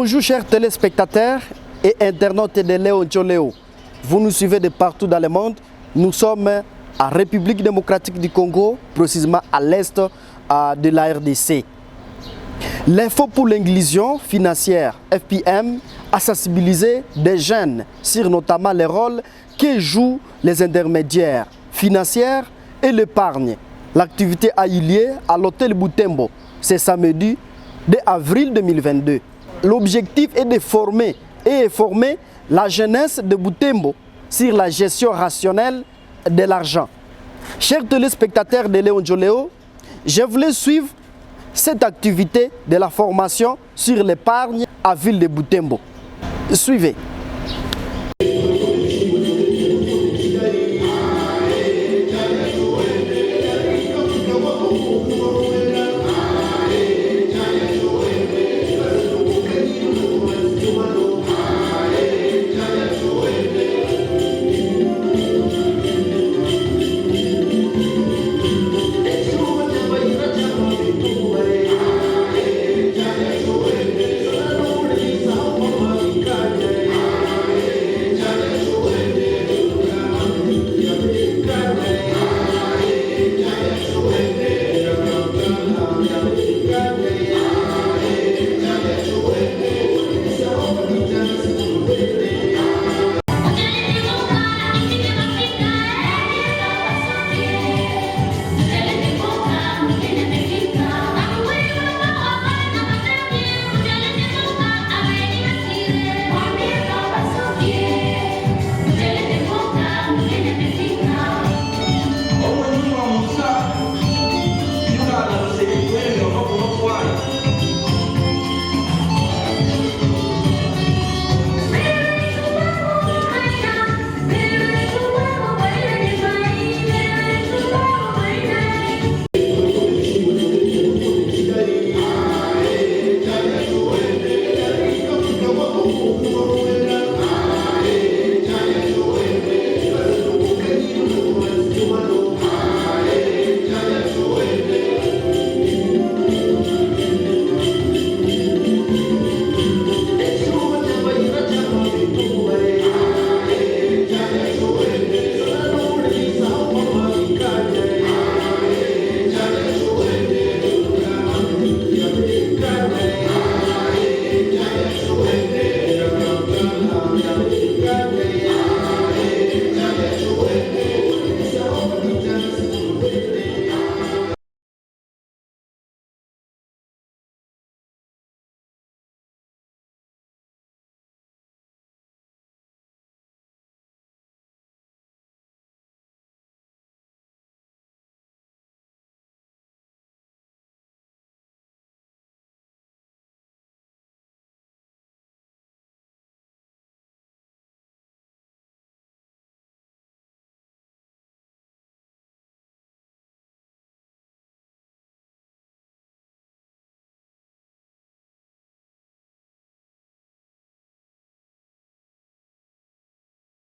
Bonjour chers téléspectateurs et internautes de Léo Ndjoléo. Vous nous suivez de partout dans le monde. Nous sommes en République démocratique du Congo, précisément à l'est de la RDC. L'Info pour l'inclusion financière, FPM, a sensibilisé des jeunes sur notamment les rôles que jouent les intermédiaires financiers et l'épargne. L'activité a eu lieu à l'hôtel Butembo, c'est samedi 2 avril 2022. L'objectif est de former la jeunesse de Butembo sur la gestion rationnelle de l'argent. Chers téléspectateurs de Léo Ndjoléo, je voulais suivre cette activité de la formation sur l'épargne à ville de Butembo. Suivez.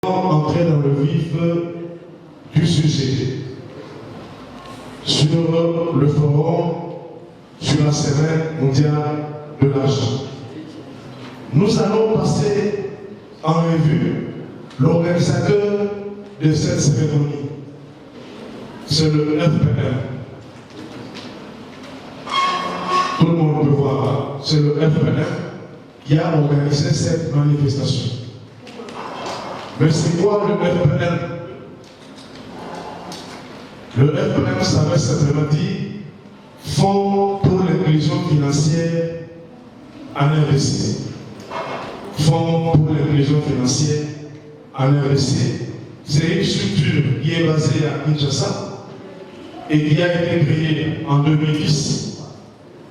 Entrer dans le vif du sujet sur le forum sur la semaine mondiale de l'argent. Nous allons passer en revue l'organisateur de cette cérémonie. C'est le FPM. Tout le monde peut voir, c'est le FPM qui a organisé cette manifestation. Mais c'est quoi le FPM? Le FPM, ça veut simplement dire Fonds pour l'inclusion financière en RDC. Fonds pour l'inclusion financière en RDC. C'est une structure qui est basée à Kinshasa et qui a été créée en 2010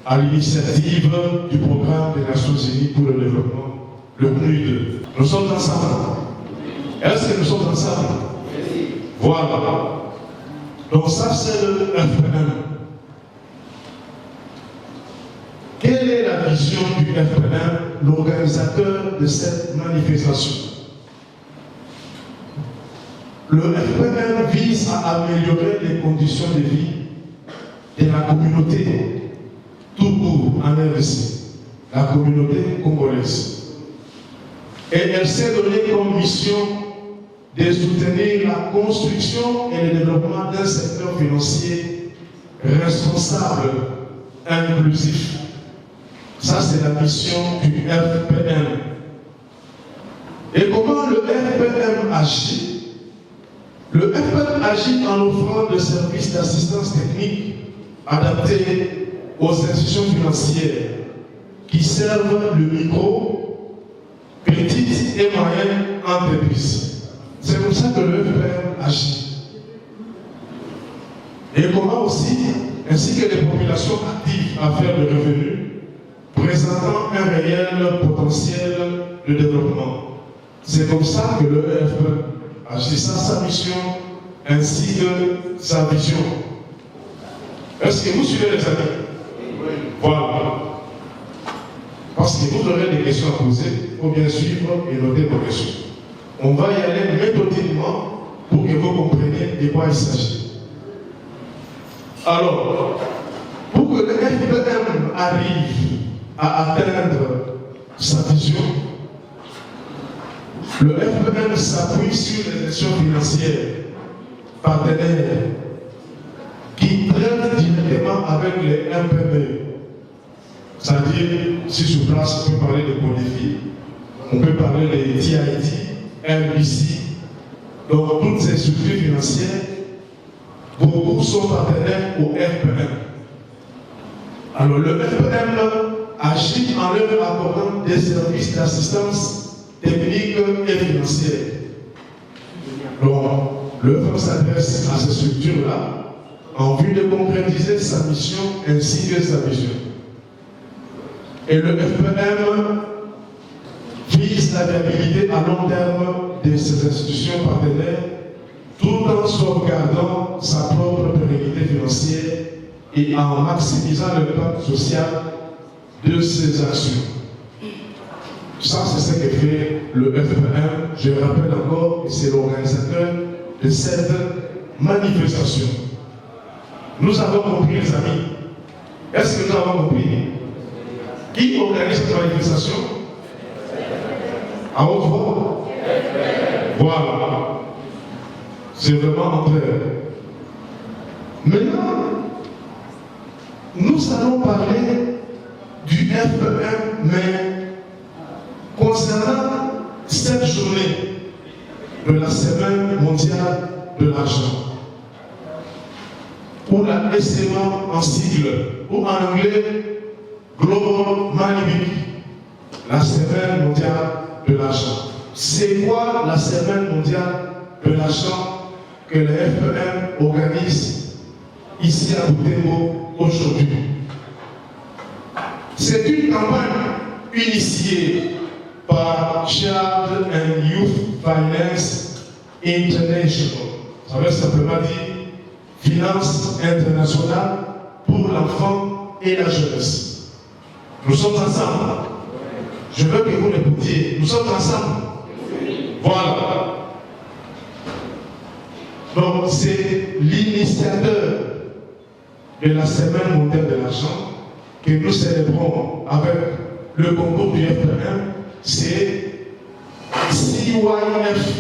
à l'initiative du Programme des Nations Unies pour le développement, le PNUD. Nous sommes ensemble. Est-ce que nous sommes ensemble? Voilà. Donc ça, c'est le FPM. Quelle est la vision du FPM, l'organisateur de cette manifestation? Le FPM vise à améliorer les conditions de vie de la communauté tout court en RDC. la communauté congolaise. Et elle s'est donnée comme mission de soutenir la construction et le développement d'un secteur financier responsable, inclusif. Ça, c'est la mission du FPM. Et comment le FPM agit? Le FPM agit en offrant des services d'assistance technique adaptés aux institutions financières qui servent le micro, petites et moyennes entreprises. C'est comme ça que le FPM agit. Et comment aussi, ainsi que les populations actives à faire de revenus, présentant un réel potentiel de développement. C'est comme ça que le FPM agit, sa mission ainsi que sa vision. Est-ce que vous suivez les amis? Voilà. Parce que vous aurez des questions à poser, il faut bien suivre et noter vos questions. On va y aller méthodiquement pour que vous compreniez de quoi il s'agit. Alors, pour que le FPM arrive à atteindre sa vision, le FPM s'appuie sur les institutions financières partenaires qui traitent directement avec les MPME. C'est-à-dire, si sur place, on peut parler de Codifi, on peut parler de TIT, MBC. Donc, toutes ces structures financières, beaucoup sont partenaires au FPM. Alors, le FPM agit en leur accordant des services d'assistance technique et financière. Donc, le FPM s'adresse à ces structures-là en vue de concrétiser sa mission ainsi que sa vision. Et le FPM vise la viabilité à long terme de ces institutions partenaires tout en sauvegardant sa propre pérennité financière et en maximisant l'impact social de ses actions. Ça, c'est ce que fait le FPM. Je rappelle encore que c'est l'organisateur de cette manifestation. Nous avons compris, les amis. Est-ce que nous avons compris? Qui organise cette manifestation? À haute voix? Voilà. C'est vraiment en clair. Maintenant, nous allons parler du FPM, mais concernant cette journée de la Semaine mondiale de l'argent, ou la SMA en sigle, ou en anglais Global Money Week, la Semaine mondiale de l'argent. C'est quoi la Semaine mondiale de l'argent que le FPM organise ici à Butembo aujourd'hui? C'est une campagne initiée par Child and Youth Finance International. Ça veut simplement dire Finance internationale pour l'enfant et la jeunesse. Nous sommes ensemble. Je veux que vous l'écoutiez. Nous sommes ensemble. Voilà. Donc, c'est l'initiateur de la Semaine mondiale de l'argent que nous célébrons avec le concours du FPM. C'est CYF.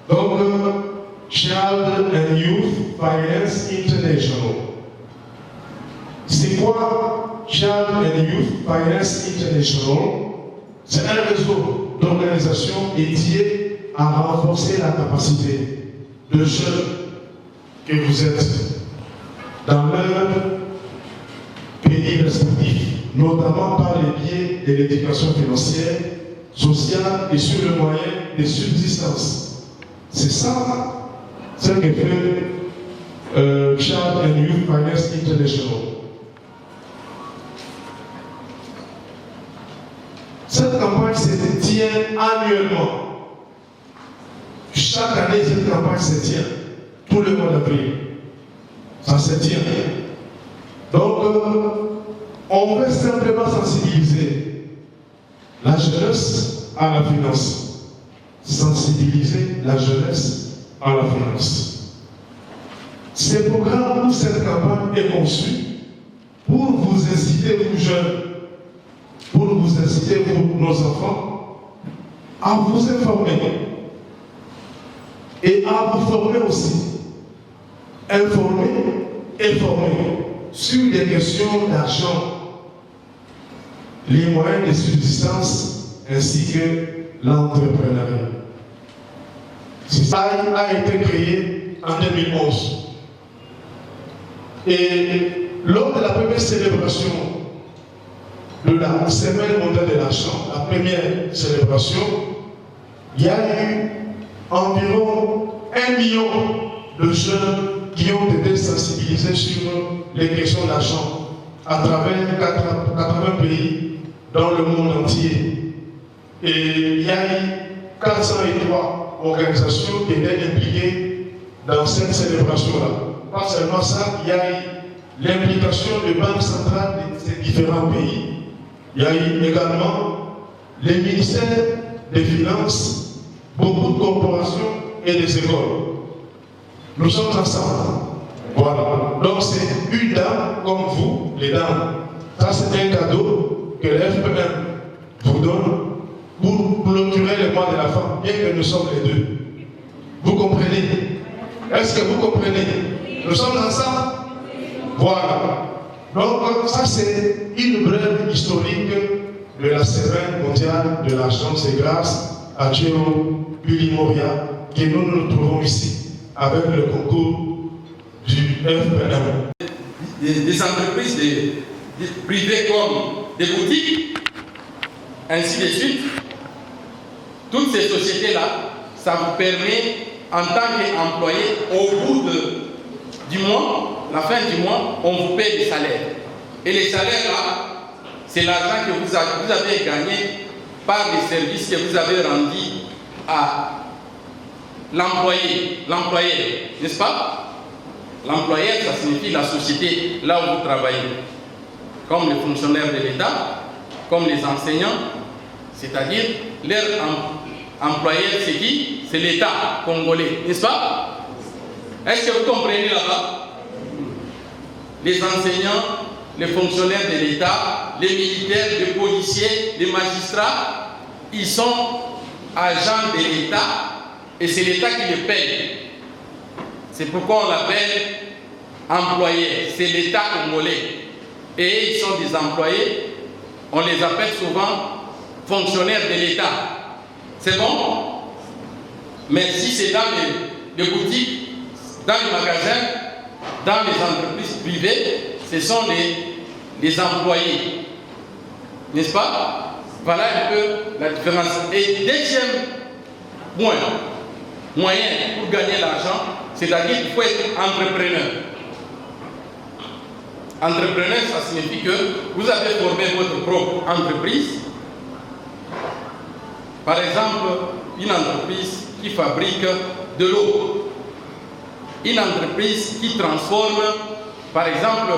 Donc, Child and Youth Finance International. C'est quoi Child and Youth Finance International? C'est un réseau d'organisations dédié à renforcer la capacité de jeunes que vous êtes dans leur pays respectif, notamment par les biais de l'éducation financière, sociale et sur le moyen de subsistance. C'est ça ce que fait Child and Youth Finance International. Cette campagne se tient annuellement. Chaque année, cette campagne se tient. Tout le mois d'avril. Ça se tient. Donc, on veut simplement sensibiliser la jeunesse à la finance. Sensibiliser la jeunesse à la finance. Ce programme ou cette campagne est conçu pour vous inciter, vous jeunes, pour vous inciter, vous, nos enfants, à vous informer et à vous former aussi. Informer et former sur des questions d'argent, les moyens de subsistance ainsi que l'entrepreneuriat. Ça a été créé en 2011. Et lors de la première célébration de la Semaine mondiale de l'argent, la première célébration, il y a eu environ 1 million de jeunes qui ont été sensibilisés sur les questions d'argent à travers 80 pays dans le monde entier. Et il y a eu 403 organisations qui étaient impliquées dans cette célébration-là. Pas seulement ça, il y a eu l'implication des banques centrales de ces différents pays. Il y a eu également les ministères des Finances, beaucoup de corporations et des écoles. Nous sommes ensemble. Voilà. Donc c'est une dame comme vous, les dames. Ça c'est un cadeau que l'FPM vous donne pour clôturer le mois de la femme, bien que nous sommes les deux. Vous comprenez? Est-ce que vous comprenez? Nous sommes ensemble? Voilà. Donc ça c'est une brève historique de la Semaine mondiale de l'argent. C'est grâce à Gio Bilimoria que nous nous trouvons ici avec le concours du FPM. Des entreprises privées comme des boutiques, ainsi de suite. Toutes ces sociétés-là, ça vous permet, en tant qu'employé, au bout du mois, la fin du mois, on vous paie des salaires. Et les salaires-là, c'est l'argent que vous avez gagné par les services que vous avez rendus à l'employeur, n'est-ce pas? L'employeur, ça signifie la société là où vous travaillez. Comme les fonctionnaires de l'État, comme les enseignants, c'est-à-dire leur employeur, c'est qui? C'est l'État congolais, n'est-ce pas? Est-ce que vous comprenez là-bas? Les enseignants, les fonctionnaires de l'État, les militaires, les policiers, les magistrats, ils sont agents de l'État et c'est l'État qui les paye. C'est pourquoi on l'appelle employé. C'est l'État congolais. Et ils sont des employés, on les appelle souvent fonctionnaires de l'État. C'est bon? Mais si c'est dans les boutiques, dans les magasins, dans les entreprises privées, ce sont les employés. N'est-ce pas? Voilà un peu la différence. Et deuxième moyen pour gagner l'argent, c'est-à-dire qu'il faut être entrepreneur. Entrepreneur, ça signifie que vous avez formé votre propre entreprise. Par exemple, une entreprise qui fabrique de l'eau. Une entreprise qui transforme, par exemple,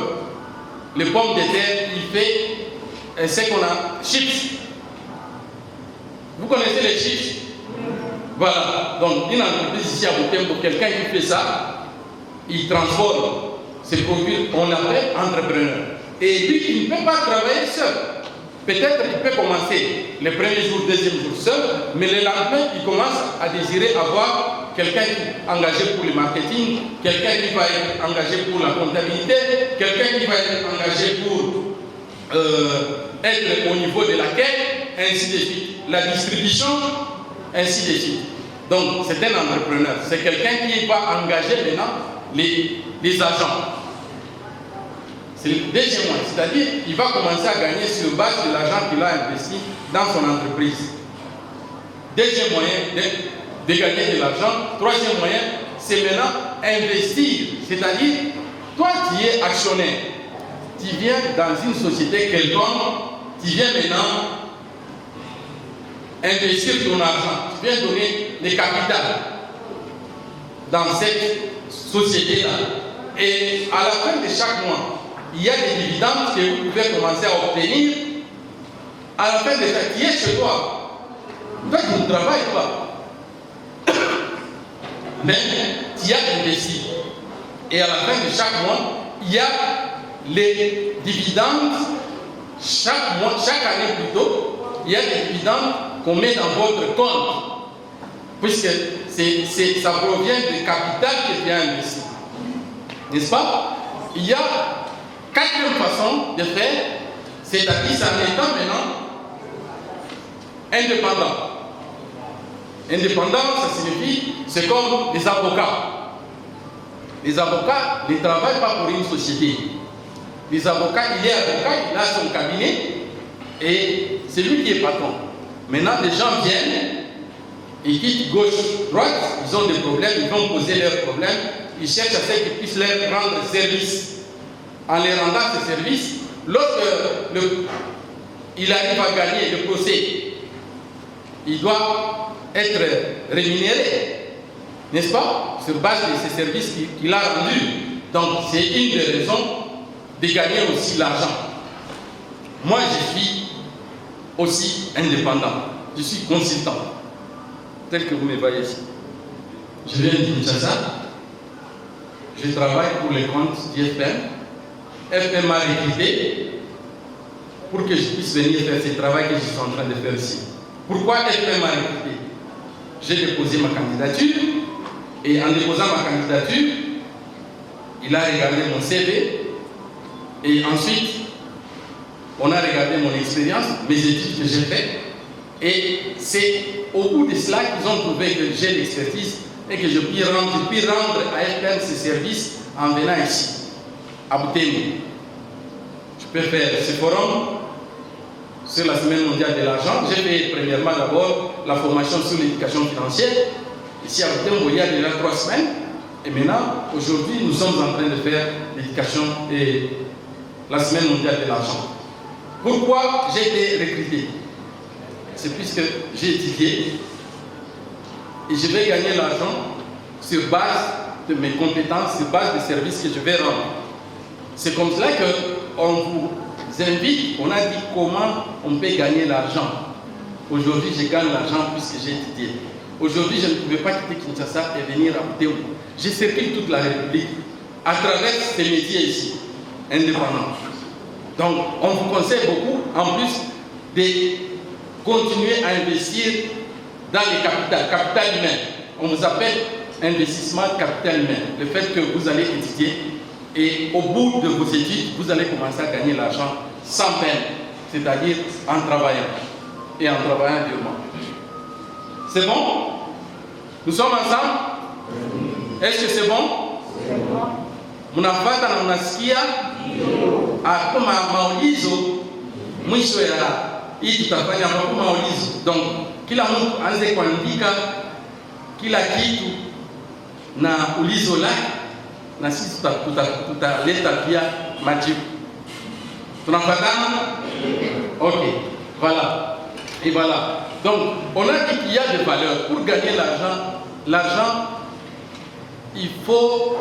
les pommes de terre, il fait ce qu'on a, chips. Vous connaissez les chips? Voilà. Donc, une entreprise ici à Butembo, quelqu'un qui fait ça, il transforme ces produits, on l'appelle entrepreneur. Et lui, il ne peut pas travailler seul. Peut-être qu'il peut commencer le premier jour, deuxième jour seul, mais le lendemain, il commence à désirer avoir quelqu'un qui est engagé pour le marketing, quelqu'un qui va être engagé pour la comptabilité, quelqu'un qui va être engagé pour être au niveau de la quête, ainsi de suite. La distribution, ainsi de suite. Donc, c'est un entrepreneur. C'est quelqu'un qui va engager maintenant les agents. C'est le deuxième moyen. C'est-à-dire qu'il va commencer à gagner sur base de l'argent qu'il a investi dans son entreprise. Deuxième moyen de gagner de l'argent. Troisième moyen, c'est maintenant investir. C'est-à-dire, toi qui es actionnaire, tu viens dans une société quelconque, tu viens maintenant investir ton argent, tu viens donner des capitales dans cette société-là. Et à la fin de chaque mois, il y a des dividendes que vous pouvez commencer à obtenir. À la fin de chaque mois, qui est chez toi. Toi, tu ne travailles pas. Mais tu as investi. Et à la fin de chaque mois, il y a les dividendes chaque mois, chaque année plutôt, il y a des dividendes qu'on met dans votre compte, puisque ça provient du capital qui est investi. N'est-ce pas? Il y a 4e façon de faire, c'est-à-dire en étant maintenant indépendant. Indépendant, ça signifie, c'est comme les avocats. Les avocats ne travaillent pas pour une société. Les avocats, il est avocat, il a son cabinet et c'est lui qui est patron. Maintenant, les gens viennent, ils quittent gauche, droite, ils ont des problèmes, ils vont poser leurs problèmes, ils cherchent à ce qu'ils puissent leur rendre service. En les rendant ce service, lorsqu'il arrive à gagner le procès, il doit être rémunéré, n'est-ce pas, sur base de ces services qu'il a rendus. Donc, c'est une des raisons de gagner aussi l'argent. Moi, je suis aussi indépendant. Je suis consultant, tel que vous me voyez ici. Je viens de Kinshasa. Je travaille pour les comptes d'IFM. FM m'a recruté pour que je puisse venir faire ce travail que je suis en train de faire ici. Pourquoi FM m'a recruté? J'ai déposé ma candidature et en déposant ma candidature, il a regardé mon CV et ensuite on a regardé mon expérience, mes études que j'ai faites et c'est au bout de cela qu'ils ont trouvé que j'ai l'expertise et que je puis rendre à FM ce service en venant ici, à Butembo. Je peux faire ce forum sur la semaine mondiale de l'argent. J'ai fait premièrement d'abord la formation sur l'éducation financière. Ici à Butembo, il y a déjà 3 semaines. Et maintenant, aujourd'hui, nous sommes en train de faire l'éducation et la semaine mondiale de l'argent. Pourquoi j'ai été recruté? C'est puisque j'ai étudié et je vais gagner l'argent sur base de mes compétences, sur base des services que je vais rendre. C'est comme cela qu'on vous invite, on a dit comment on peut gagner l'argent. Aujourd'hui, je gagne l'argent puisque j'ai étudié. Aujourd'hui, je ne pouvais pas quitter Kinshasa et venir à Butembo. J'ai circulé toute la République à travers ces métiers ici, indépendants. Donc, on vous conseille beaucoup, en plus, de continuer à investir dans les capital humain. On vous appelle investissement capital humain. Le fait que vous allez étudier et au bout de vos études, vous allez commencer à gagner l'argent sans peine, c'est-à-dire en travaillant et en travaillant durement. C'est bon? Nous sommes ensemble? Est-ce que c'est bon? Mnapata na mnasikia? Kama maulizo mwisho ya hii tutafanya kwa maulizo. Donc kila mtu aanze kuandika kila kitu na ulizo lake na sisi tutaleta pia majibu. Tunafatana? Ok, voilà. Et voilà. Donc, on a dit qu'il y a des valeurs. Pour gagner l'argent, il faut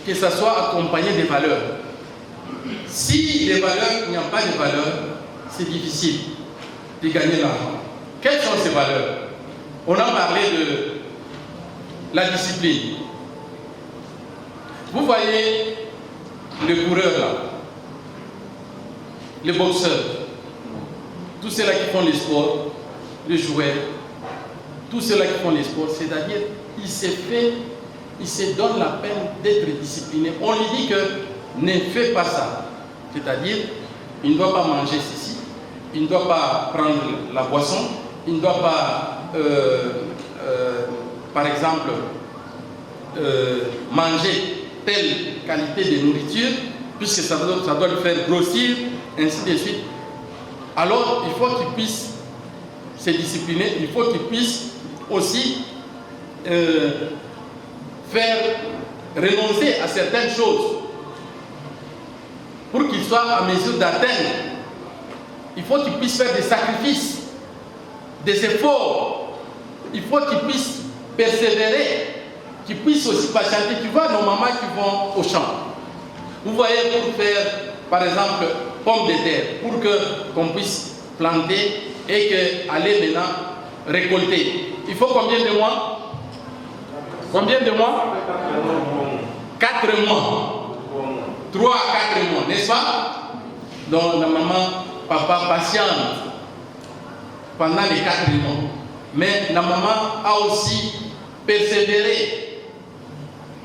que ça soit accompagné des valeurs. Si les valeurs, il n'y a pas de valeurs, c'est difficile de gagner l'argent. Quelles sont ces valeurs? On a parlé de la discipline. Vous voyez le coureur là, les boxeurs, tous ceux-là qui font les sports, les joueurs, tous ceux-là qui font les sports, c'est-à-dire, il se donne la peine d'être discipliné. On lui dit que ne fais pas ça. C'est-à-dire, il ne doit pas manger ceci, il ne doit pas prendre la boisson, il ne doit pas, par exemple, manger telle qualité de nourriture, puisque ça doit le faire grossir, ainsi de suite. Alors, il faut qu'il puisse se discipliner, il faut qu'il puisse aussi faire renoncer à certaines choses pour qu'il soit à mesure d'atteindre. Il faut qu'il puisse faire des sacrifices, des efforts. Il faut qu'il puisse persévérer, qu'il puisse aussi patienter. Tu vois nos mamans qui vont au champ. Vous voyez, pour faire, par exemple, pommes de terre, pour qu'on puisse planter et aller maintenant récolter. Il faut combien de mois? Combien de mois? 4 mois. 3 à 4 mois, n'est-ce pas? dont la maman, papa patiente pendant les 4 mois. Mais la maman a aussi persévéré,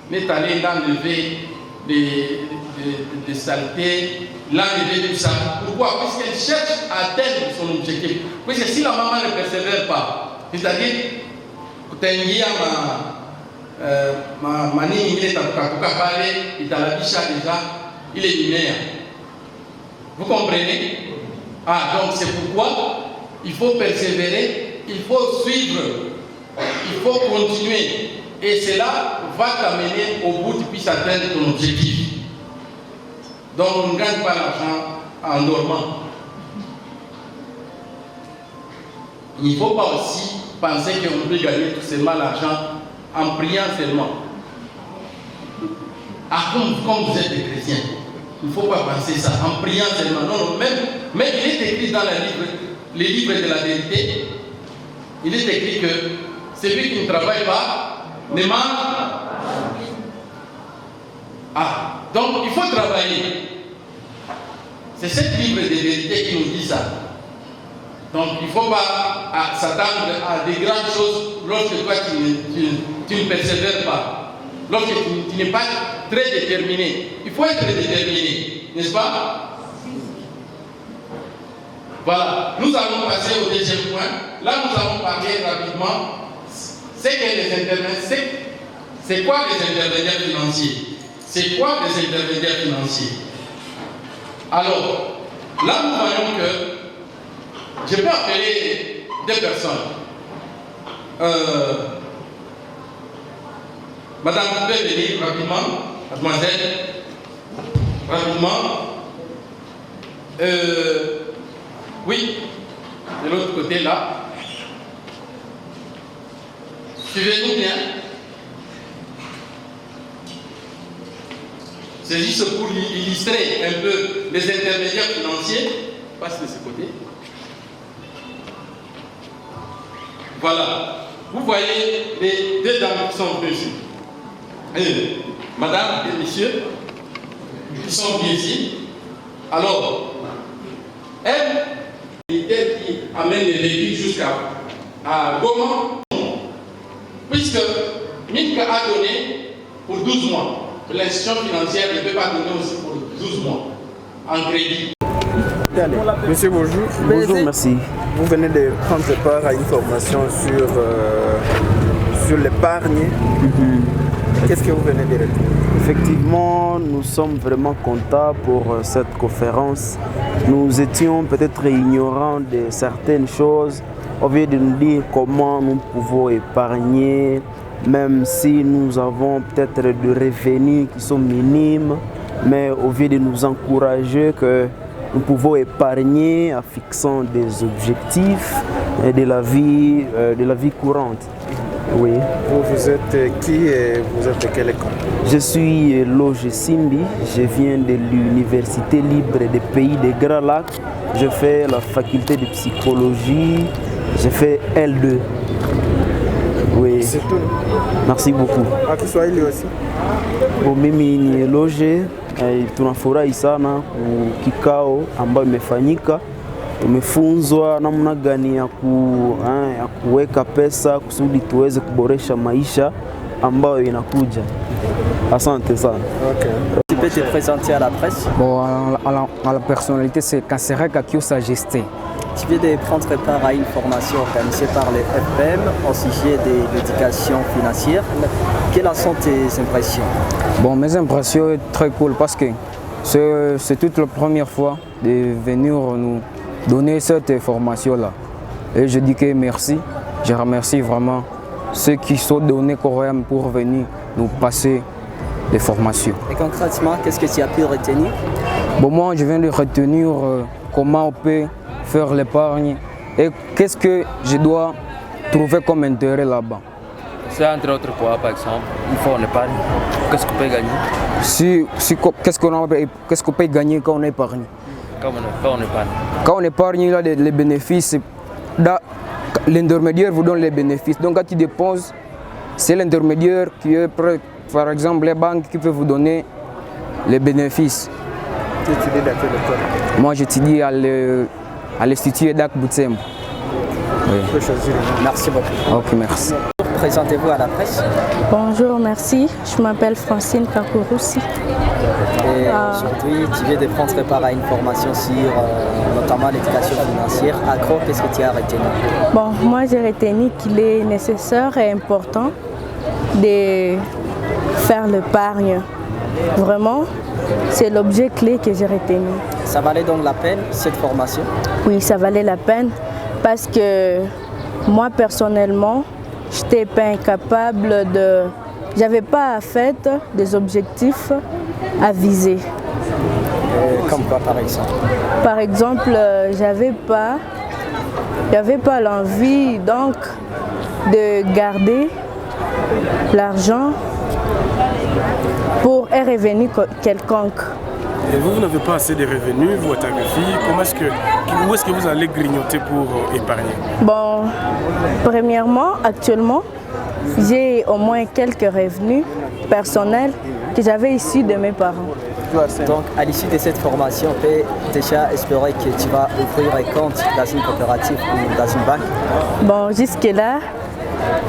n'est allée l'enlever des saletés, l'enlever tout ça. Pourquoi? Puisqu'elle cherche à atteindre son objectif. Puisque si la maman ne persévère pas, c'est-à-dire que tu il est linéaire. Vous comprenez? Ah, donc c'est pourquoi il faut persévérer, il faut suivre, il faut continuer. Et cela va t'amener au bout, tu puisses atteindre ton objectif. Donc on ne gagne pas l'argent en dormant. Il ne faut pas aussi penser qu'on peut gagner tout seulement l'argent en priant seulement. Ah, comme vous êtes des chrétiens, il ne faut pas penser ça, en priant seulement. Non, non, même il est écrit dans les livres de la vérité, il est écrit que celui qui ne travaille pas ne mange. Ah, donc il faut travailler. C'est ce livre de vérité qui nous dit ça. Donc il ne faut pas s'attendre à des grandes choses lorsque toi tu ne persévères pas. Lorsque tu n'es pas très déterminé. Il faut être déterminé, n'est-ce pas? Voilà, nous allons passer au deuxième point. Là, nous allons parler rapidement. C'est quoi les intermédiaires financiers? C'est quoi les intermédiaires financiers? Alors, là, nous voyons que je peux appeler des personnes. Madame, vous pouvez venir rapidement, mademoiselle, rapidement. Oui, de l'autre côté là. Suivez-nous bien. C'est juste pour illustrer un peu les intermédiaires financiers. Passe de ce côté. Voilà. Vous voyez les deux dames qui sont venues ici. Madame et messieurs, qui sont venus ici. Alors, elle, qui amène les véhicules jusqu'à Goma, puisque Minka a donné pour 12 mois. L'institution financière ne peut pas donner aussi pour 12 mois en crédit. Monsieur, bonjour. Bonjour, merci. Vous venez de prendre part à une formation sur l'épargne. Qu'est-ce que vous venez de retenir? Effectivement, nous sommes vraiment contents pour cette conférence. Nous étions peut-être ignorants de certaines choses. Au lieu de nous dire comment nous pouvons épargner, même si nous avons peut-être des revenus qui sont minimes, mais au lieu de nous encourager que nous pouvons épargner en fixant des objectifs de la vie courante. Oui. Vous êtes qui et vous êtes de quelle école? Je suis Loge Simbi, je viens de l'Université libre des pays des Grands Lacs. Je fais la faculté de psychologie, je fais L2. Oui. C'est tout. Merci beaucoup. À Kiswahili aussi? Bon, mimi ni Loge, tunafurahi sana kikao ambayo imefanyika. Tumefunzwa namna gani ya kuweka pesa kusudi tuweze kuboresha maisha ambayo inakuja. Asante sana. Okay. Tu peux te présenter à la presse? Bon, à la personnalité, c'est Kanserek Akiusa Gesté. Tu viens de prendre part à une formation organisée par le FPM au sujet de l'éducation financière. Quelles sont tes impressions? Bon, mes impressions sont très cool parce que c'est toute la première fois de venir nous donner cette formation-là. Et je dis que merci. Je remercie vraiment ceux qui sont donnés coréens pour venir nous passer les formations. Et concrètement, qu'est-ce que tu as pu retenir? Bon, moi, je viens de retenir comment on peut faire l'épargne et qu'est-ce que je dois trouver comme intérêt là-bas. C'est entre autres quoi, par exemple, une fois on épargne, qu'est-ce qu'on peut gagner? Qu'est-ce qu'on peut gagner quand on épargne? Quand on épargne. Quand on épargne, il y a les bénéfices. L'intermédiaire vous donne les bénéfices. Donc quand tu dépenses, c'est l'intermédiaire qui est prêt. Par exemple, les banques qui peuvent vous donner les bénéfices. Tu étudies dans quelle école? Moi, j'étudie à l'Institut EDAC Boutsembo. Oui. Tu peux choisir. Merci beaucoup. Ok, merci. Présentez-vous à la presse. Bonjour, merci. Je m'appelle Francine Kakouroussi. Et aujourd'hui, tu viens de prendre part à une formation sur notamment l'éducation financière. Accro, qu'est-ce que tu as retenu? Bon, moi j'ai retenu qu'il est nécessaire et important de faire l'épargne. Vraiment, c'est l'objet clé que j'ai retenu. Ça valait donc la peine, cette formation? Oui, ça valait la peine parce que moi personnellement, je n'étais pas incapable de... J'avais pas fait des objectifs à viser. Comme quoi par exemple? Par exemple, j'avais pas l'envie donc de garder l'argent pour un revenu quelconque. Et vous n'avez pas assez de revenus, vous êtes fille, où est-ce que vous allez grignoter pour épargner? Bon, premièrement, actuellement, j'ai au moins quelques revenus personnels que j'avais issus de mes parents. Donc, à l'issue de cette formation, on peut déjà espérer que tu vas ouvrir un compte dans une coopérative ou dans une banque? Bon, jusque-là,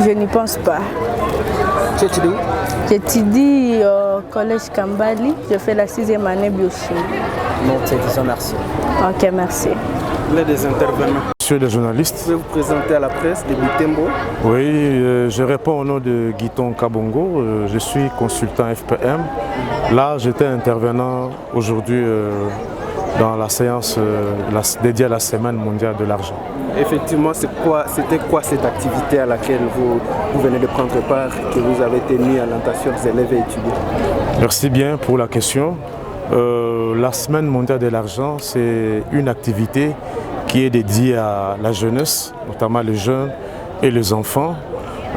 je n'y pense pas. Tu étudies où? J'étudie au collège Kambali, je fais la 6e année biochimie. Non, te disons merci. Ok, merci. Vous êtes des intervenants. Monsieur le journaliste. Vous pouvez vous présenter à la presse de Butembo? Oui, je réponds au nom de Guiton Kabongo, je suis consultant FPM. Là, j'étais intervenant aujourd'hui dans la séance dédiée à la Semaine mondiale de l'argent. Effectivement, c'était quoi cette activité à laquelle vous venez de prendre part, que vous avez tenu à l'intention des élèves et étudiants? Merci bien pour la question. La Semaine mondiale de l'argent, c'est une activité qui est dédiée à la jeunesse, notamment les jeunes et les enfants.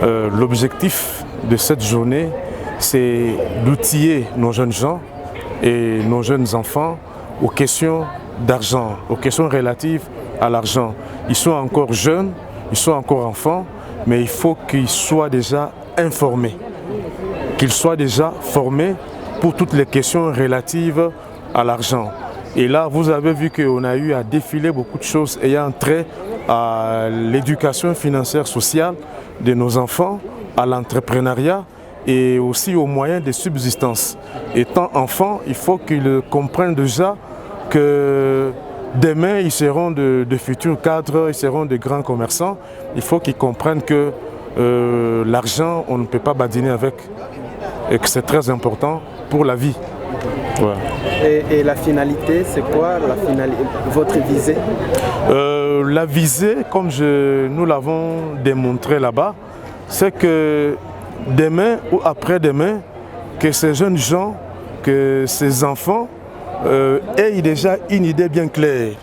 L'objectif de cette journée, c'est d'outiller nos jeunes gens et nos jeunes enfants aux questions d'argent, aux questions relatives à l'argent. Ils sont encore jeunes, ils sont encore enfants, mais il faut qu'ils soient déjà informés, qu'ils soient déjà formés pour toutes les questions relatives à l'argent. Et là, vous avez vu qu'on a eu à défiler beaucoup de choses ayant trait à l'éducation financière sociale de nos enfants, à l'entrepreneuriat et aussi aux moyens de subsistance. Étant enfants, il faut qu'ils comprennent déjà que demain, ils seront de futurs cadres, ils seront de grands commerçants. Il faut qu'ils comprennent que l'argent, on ne peut pas badiner avec et que c'est très important pour la vie. Ouais. Et la finalité, c'est quoi votre visée? La visée, comme nous l'avons démontré là-bas, c'est que demain ou après-demain, que ces jeunes gens, que ces enfants aient déjà une idée bien claire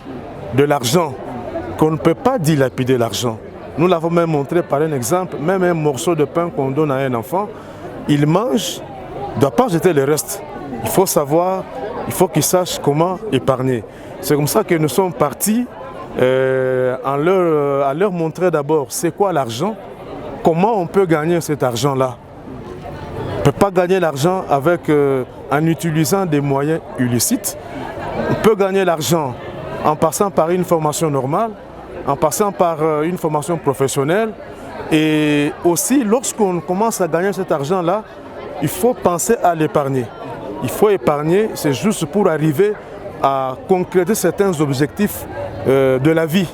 de l'argent, qu'on ne peut pas dilapider l'argent. Nous l'avons même montré par un exemple, même un morceau de pain qu'on donne à un enfant, il mange, il ne doit pas jeter le reste. Il faut savoir, il faut qu'il sache comment épargner. C'est comme ça que nous sommes partis à leur montrer d'abord c'est quoi l'argent, comment on peut gagner cet argent-là. On ne peut pas gagner l'argent en utilisant des moyens illicites. On peut gagner l'argent en passant par une formation normale, en passant par une formation professionnelle. Et aussi, lorsqu'on commence à gagner cet argent-là, il faut penser à l'épargner. Il faut épargner, c'est juste pour arriver à concrétiser certains objectifs de la vie.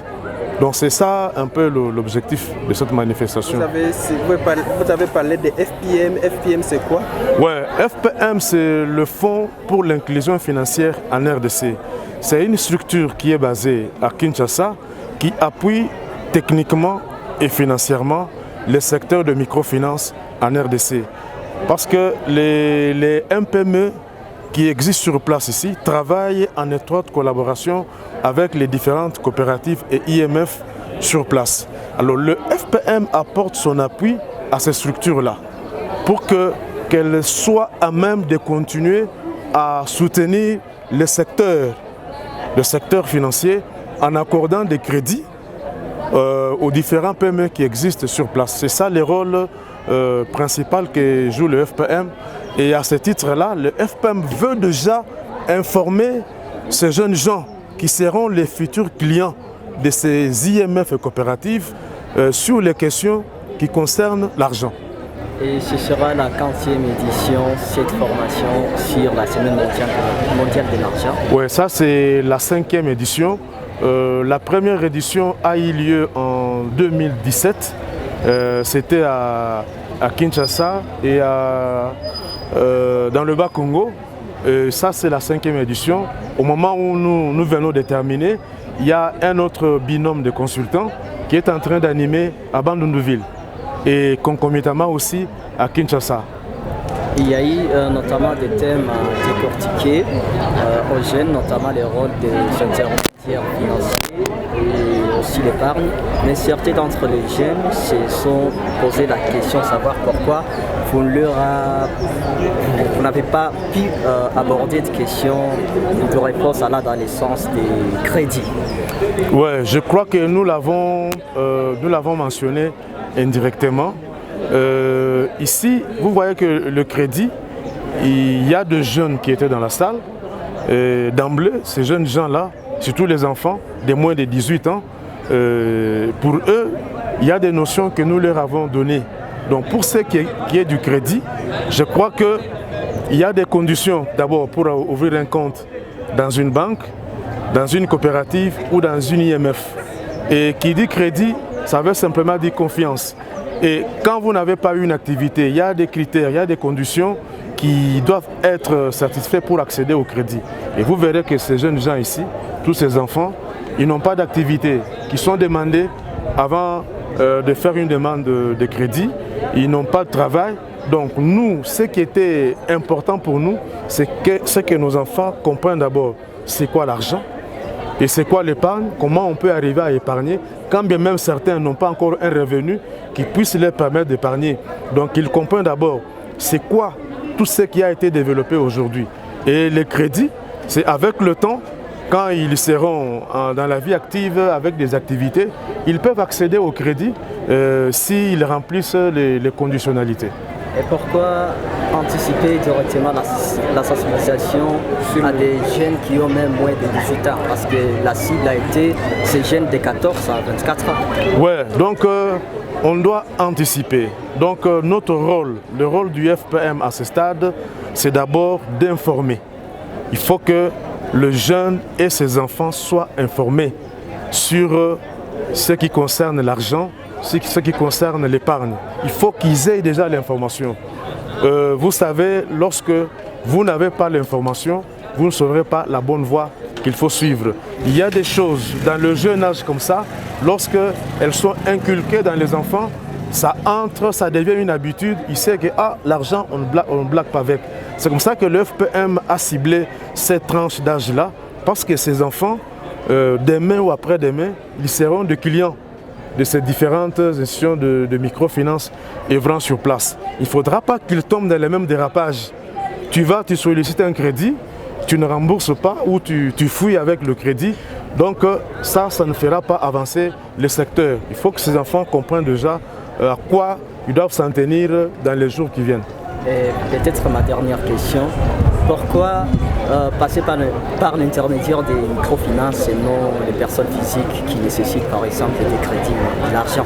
Donc c'est ça un peu l'objectif de cette manifestation. Vous avez parlé de FPM. FPM c'est quoi? Ouais, FPM c'est le Fonds pour l'inclusion financière en RDC. C'est une structure qui est basée à Kinshasa, qui appuie techniquement et financièrement le secteur de microfinance en RDC. Parce que les MPME qui existent sur place ici travaillent en étroite collaboration avec les différentes coopératives et IMF sur place. Alors le FPM apporte son appui à ces structures-là pour qu'elles soient à même de continuer à soutenir le secteur financier en accordant des crédits aux différents PME qui existent sur place. C'est ça le rôle principal que joue le FPM. Et à ce titre-là, le FPM veut déjà informer ces jeunes gens qui seront les futurs clients de ces IMF et coopératives sur les questions qui concernent l'argent. Et ce sera la 40e édition, cette formation sur la Semaine mondiale de l'argent. Oui, ça c'est la 5e édition. La première édition a eu lieu en 2017. C'était à Kinshasa et dans le Bas-Congo. Ça c'est la 5e édition. Au moment où nous venons de terminer, il y a un autre binôme de consultants qui est en train d'animer à Bandundu-Ville et concomitamment aussi à Kinshasa. Il y a eu notamment des thèmes décortiqués aux jeunes, notamment les rôles des intermédiaires financiers et aussi l'épargne. Mais certains d'entre les jeunes se sont posé la question de savoir pourquoi vous n'avez pas pu aborder de questions de réponse allant dans le sens des crédits. Oui, je crois que nous l'avons mentionné indirectement. Ici, vous voyez que le crédit, il y a de jeunes qui étaient dans la salle. D'emblée, ces jeunes gens-là, surtout les enfants de moins de 18 ans, pour eux, il y a des notions que nous leur avons données. Donc pour ce qui est du crédit, je crois qu'il y a des conditions d'abord pour ouvrir un compte dans une banque, dans une coopérative ou dans une IMF. Et qui dit crédit, ça veut simplement dire confiance. Et quand vous n'avez pas eu une activité, il y a des critères, il y a des conditions qui doivent être satisfaits pour accéder au crédit. Et vous verrez que ces jeunes gens ici, tous ces enfants, ils n'ont pas d'activité qui sont demandés avant de faire une demande de crédit. Ils n'ont pas de travail. Donc nous, ce qui était important pour nous, c'est que nos enfants comprennent d'abord c'est quoi l'argent et c'est quoi l'épargne, comment on peut arriver à épargner, quand bien même certains n'ont pas encore un revenu qui puisse leur permettre d'épargner. Donc ils comprennent d'abord c'est quoi tout ce qui a été développé aujourd'hui. Et les crédits, c'est avec le temps, quand ils seront dans la vie active avec des activités, ils peuvent accéder au crédit s'ils remplissent les conditionnalités. Et pourquoi anticiper directement la sensibilisation à des jeunes qui ont même moins de 18 ans? Parce que la cible a été ces jeunes de 14 à 24 ans. Oui, donc on doit anticiper. Donc notre rôle, le rôle du FPM à ce stade, c'est d'abord d'informer. Il faut que le jeune et ses enfants soient informés sur ce qui concerne l'argent, ce qui concerne l'épargne. Il faut qu'ils aient déjà l'information. Vous savez, lorsque vous n'avez pas l'information, vous ne saurez pas la bonne voie qu'il faut suivre. Il y a des choses dans le jeune âge comme ça, lorsqu'elles sont inculquées dans les enfants, ça entre, ça devient une habitude. Il sait que l'argent, on ne blague pas avec. C'est comme ça que le FPM a ciblé cette tranche d'âge-là, parce que ces enfants, demain ou après-demain, ils seront des clients de ces différentes institutions de microfinance œuvrant sur place. Il ne faudra pas qu'ils tombent dans les mêmes dérapages. Tu sollicites un crédit, tu ne rembourses pas ou tu fouilles avec le crédit. Donc ça ne fera pas avancer le secteur. Il faut que ces enfants comprennent déjà à quoi ils doivent s'en tenir dans les jours qui viennent. Et peut-être ma dernière question, pourquoi passer par l'intermédiaire des microfinances et non les personnes physiques qui nécessitent par exemple des crédits, de l'argent?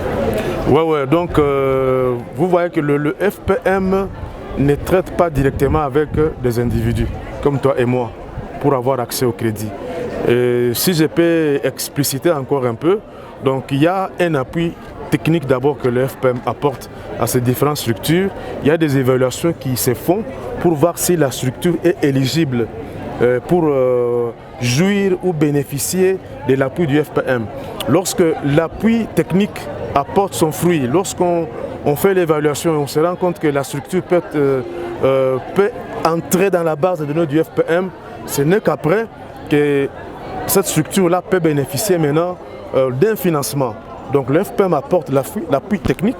Ouais, donc vous voyez que le FPM ne traite pas directement avec des individus comme toi et moi pour avoir accès au crédit. Et si je peux expliciter encore un peu, donc il y a un appui technique d'abord que le FPM apporte à ces différentes structures. Il y a des évaluations qui se font pour voir si la structure est éligible pour jouir ou bénéficier de l'appui du FPM. Lorsque l'appui technique apporte son fruit, lorsqu'on fait l'évaluation, on se rend compte que la structure peut entrer dans la base de données du FPM, ce n'est qu'après que cette structure-là peut bénéficier maintenant d'un financement. Donc le FPM apporte l'appui technique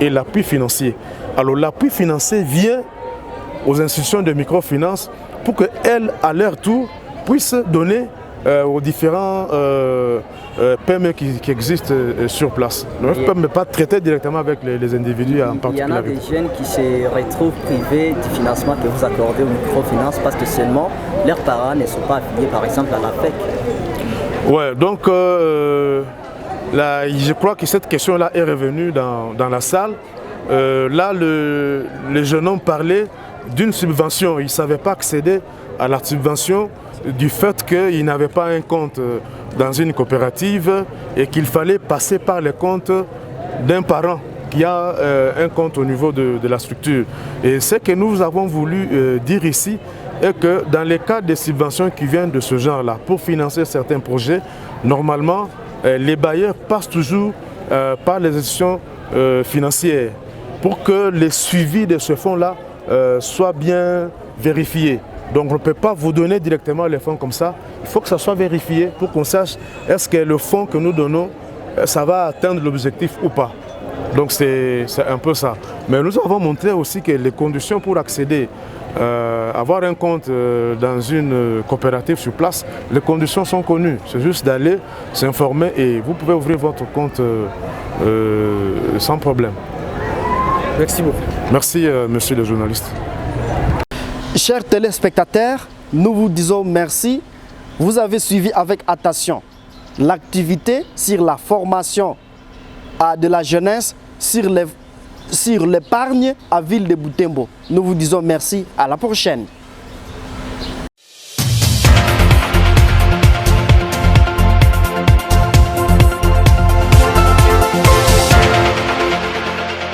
et l'appui financier. Alors l'appui financier vient aux institutions de microfinance pour qu'elles, à leur tour, puissent donner aux différents PME qui existent sur place. Donc, je ne peux pas traiter directement avec les individus en particulier. Il y en a des jeunes qui se retrouvent privés du financement que vous accordez aux microfinances parce que seulement leurs parents ne sont pas affiliés par exemple à la FEC. Ouais, donc là, je crois que cette question-là est revenue dans la salle. Là, les jeunes ont parlé d'une subvention. Ils ne savaient pas accéder à la subvention du fait qu'ils n'avaient pas un compte dans une coopérative et qu'il fallait passer par le compte d'un parent qui a un compte au niveau de la structure. Et ce que nous avons voulu dire ici est que dans les cas de subventions qui viennent de ce genre-là, pour financer certains projets, normalement, les bailleurs passent toujours par les institutions financières pour que le suivi de ce fonds-là soit bien vérifié. Donc on ne peut pas vous donner directement les fonds comme ça. Il faut que ça soit vérifié pour qu'on sache est-ce que le fonds que nous donnons, ça va atteindre l'objectif ou pas. Donc c'est un peu ça. Mais nous avons montré aussi que les conditions pour accéder, avoir un compte dans une coopérative sur place, les conditions sont connues. C'est juste d'aller s'informer et vous pouvez ouvrir votre compte sans problème. Merci beaucoup. Merci monsieur le journaliste. Chers téléspectateurs, nous vous disons merci. Vous avez suivi avec attention l'activité sur la formation de la jeunesse sur l'épargne à Ville de Butembo. Nous vous disons merci. À la prochaine.